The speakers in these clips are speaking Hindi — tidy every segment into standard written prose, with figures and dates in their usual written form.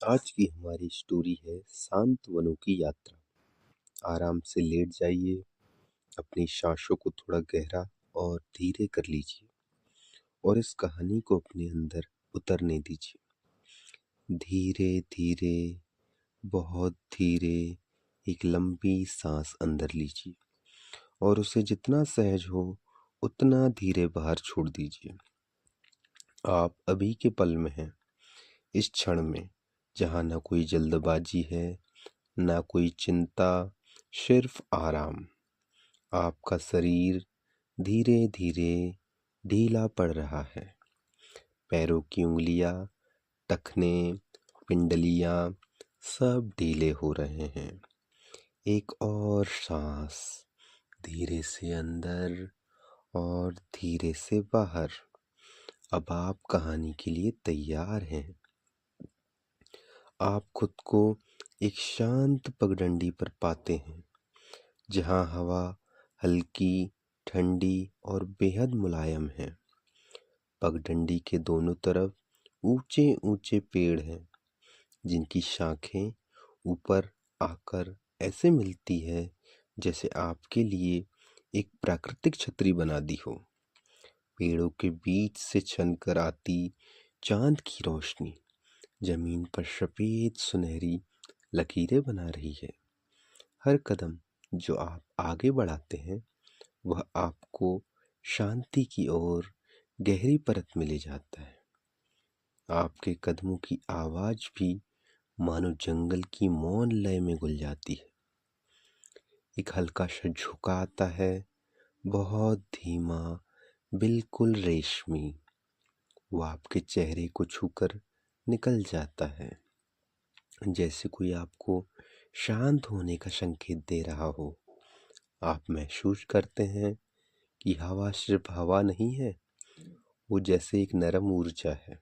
आज की हमारी स्टोरी है शांत वनों की यात्रा। आराम से लेट जाइए, अपनी सांसों को थोड़ा गहरा और धीरे कर लीजिए और इस कहानी को अपने अंदर उतरने दीजिए। धीरे धीरे, बहुत धीरे एक लंबी सांस अंदर लीजिए और उसे जितना सहज हो उतना धीरे बाहर छोड़ दीजिए। आप अभी के पल में हैं, इस क्षण में, जहाँ ना कोई जल्दबाजी है, ना कोई चिंता, सिर्फ आराम। आपका शरीर धीरे धीरे ढीला पड़ रहा है। पैरों की उंगलियां, टखने, पिंडलियां सब ढीले हो रहे हैं। एक और सांस, धीरे से अंदर और धीरे से बाहर। अब आप कहानी के लिए तैयार हैं। आप खुद को एक शांत पगडंडी पर पाते हैं, जहां हवा हल्की, ठंडी और बेहद मुलायम है। पगडंडी के दोनों तरफ ऊंचे ऊंचे पेड़ हैं, जिनकी शाखें ऊपर आकर ऐसे मिलती है जैसे आपके लिए एक प्राकृतिक छतरी बना दी हो। पेड़ों के बीच से छनकर आती चांद की रोशनी जमीन पर सफेद सुनहरी लकीरें बना रही है। हर कदम जो आप आगे बढ़ाते हैं, वह आपको शांति की ओर गहरी परत में ले जाता है। आपके कदमों की आवाज भी मानो जंगल की मौन लय में घुल जाती है। एक हल्का सा झुका आता है, बहुत धीमा, बिल्कुल रेशमी। वो आपके चेहरे को छूकर निकल जाता है, जैसे कोई आपको शांत होने का संकेत दे रहा हो। आप महसूस करते हैं कि हवा सिर्फ हवा नहीं है, वो जैसे एक नरम ऊर्जा है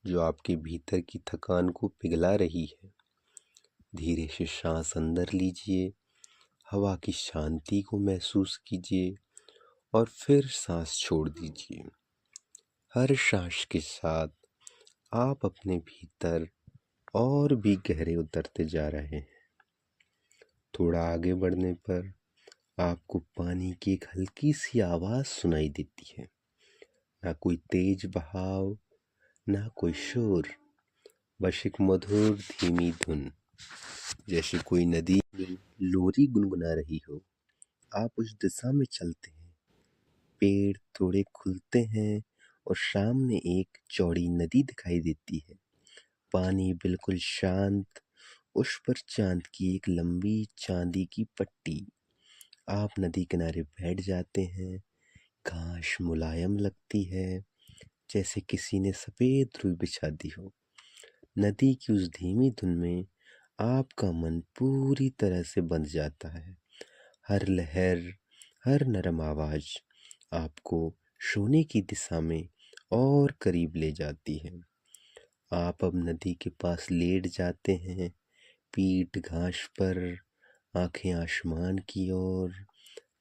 जो आपके भीतर की थकान को पिघला रही है। धीरे से सांस अंदर लीजिए, हवा की शांति को महसूस कीजिए और फिर सांस छोड़ दीजिए। हर सांस के साथ आप अपने भीतर और भी गहरे उतरते जा रहे हैं। थोड़ा आगे बढ़ने पर आपको पानी की एक हल्की सी आवाज सुनाई देती है। ना कोई तेज बहाव, ना कोई शोर, बस एक मधुर धीमी धुन, जैसे कोई नदी में लोरी गुनगुना रही हो। आप उस दिशा में चलते हैं। पेड़ थोड़े खुलते हैं और सामने एक चौड़ी नदी दिखाई देती है। पानी बिल्कुल शांत, उस पर चांद की एक लंबी चांदी की पट्टी। आप नदी किनारे बैठ जाते हैं। घास मुलायम लगती है, जैसे किसी ने सफेद रुई बिछा दी हो। नदी की उस धीमी धुन में आपका मन पूरी तरह से बंध जाता है। हर लहर, हर नरम आवाज आपको सोने की दिशा में और करीब ले जाती है। आप अब नदी के पास लेट जाते हैं, पीठ घास पर, आंखें आसमान की ओर।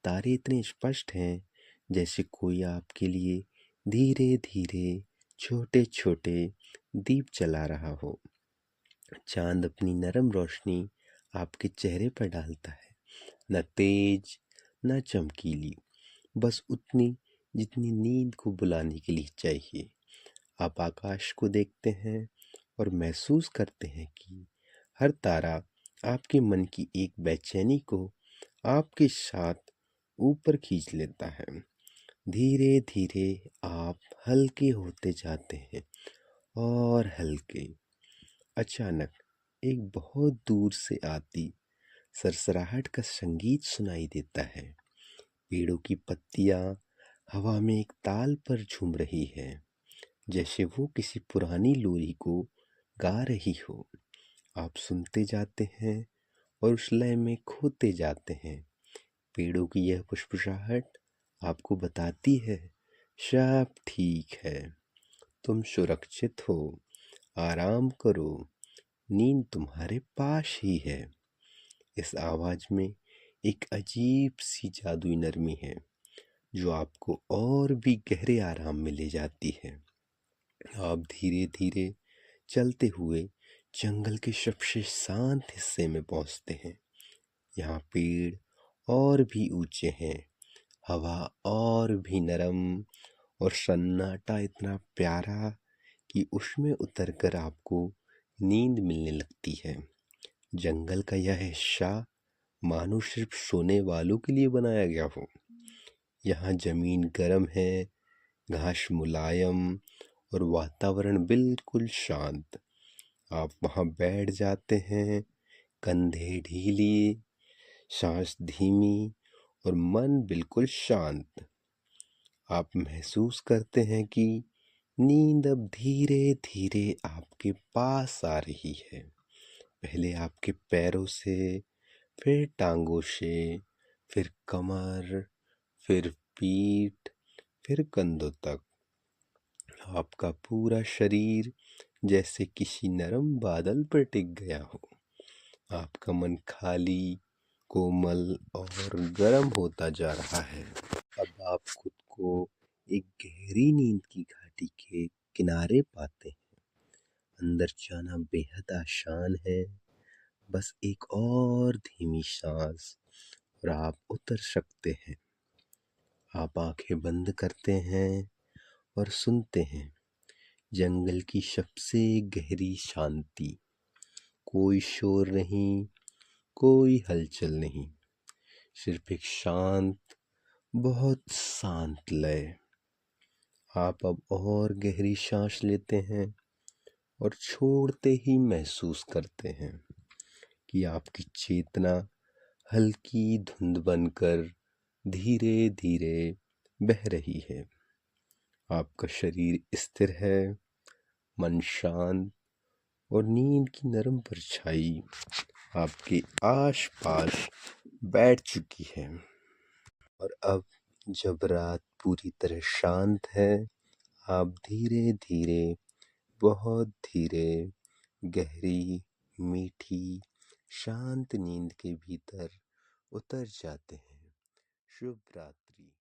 तारे इतने स्पष्ट हैं जैसे कोई आपके लिए धीरे धीरे छोटे छोटे दीप जला रहा हो। चांद अपनी नरम रोशनी आपके चेहरे पर डालता है, न तेज, न चमकीली, बस उतनी जितनी नींद को बुलाने के लिए चाहिए। आप आकाश को देखते हैं और महसूस करते हैं कि हर तारा आपके मन की एक बेचैनी को आपके साथ ऊपर खींच लेता है। धीरे धीरे आप हल्के होते जाते हैं और हल्के। अचानक एक बहुत दूर से आती सरसराहट का संगीत सुनाई देता है। पेड़ों की पत्तियां हवा में एक ताल पर झूम रही है, जैसे वो किसी पुरानी लोरी को गा रही हो। आप सुनते जाते हैं और उस लय में खोते जाते हैं। पेड़ों की यह फुसफुसाहट आपको बताती है, सब ठीक है, तुम सुरक्षित हो, आराम करो, नींद तुम्हारे पास ही है। इस आवाज में एक अजीब सी जादुई नरमी है, जो आपको और भी गहरे आराम में ले जाती है। आप धीरे धीरे चलते हुए जंगल के सबसे शांत हिस्से में पहुंचते हैं। यहाँ पेड़ और भी ऊंचे हैं, हवा और भी नरम, और सन्नाटा इतना प्यारा कि उसमें उतरकर आपको नींद मिलने लगती है। जंगल का यह हिस्सा मानो सिर्फ सोने वालों के लिए बनाया गया हो। यहाँ जमीन गर्म है, घास मुलायम, और वातावरण बिल्कुल शांत। आप वहाँ बैठ जाते हैं, कंधे ढीली, सांस धीमी, और मन बिल्कुल शांत। आप महसूस करते हैं कि नींद अब धीरे धीरे आपके पास आ रही है। पहले आपके पैरों से, फिर टांगों से, फिर कमर, फिर पीठ, फिर कंधों तक। आपका पूरा शरीर जैसे किसी नरम बादल पर टिक गया हो। आपका मन खाली, कोमल और गर्म होता जा रहा है। अब आप खुद को एक गहरी नींद की घाटी के किनारे पाते हैं। अंदर जाना बेहद आसान है, बस एक और धीमी सांस और आप उतर सकते हैं। आप आंखें बंद करते हैं और सुनते हैं जंगल की सबसे गहरी शांति। कोई शोर नहीं, कोई हलचल नहीं, सिर्फ एक शांत, बहुत शांत लय। आप अब और गहरी सांस लेते हैं और छोड़ते ही महसूस करते हैं कि आपकी चेतना हल्की धुंध बनकर धीरे धीरे बह रही है। आपका शरीर स्थिर है, मन शांत, और नींद की नरम परछाई आपके आसपास बैठ चुकी है। और अब जब रात पूरी तरह शांत है, आप धीरे धीरे, बहुत धीरे, गहरी, मीठी, शांत नींद के भीतर उतर जाते हैं। शुभ रात्रि।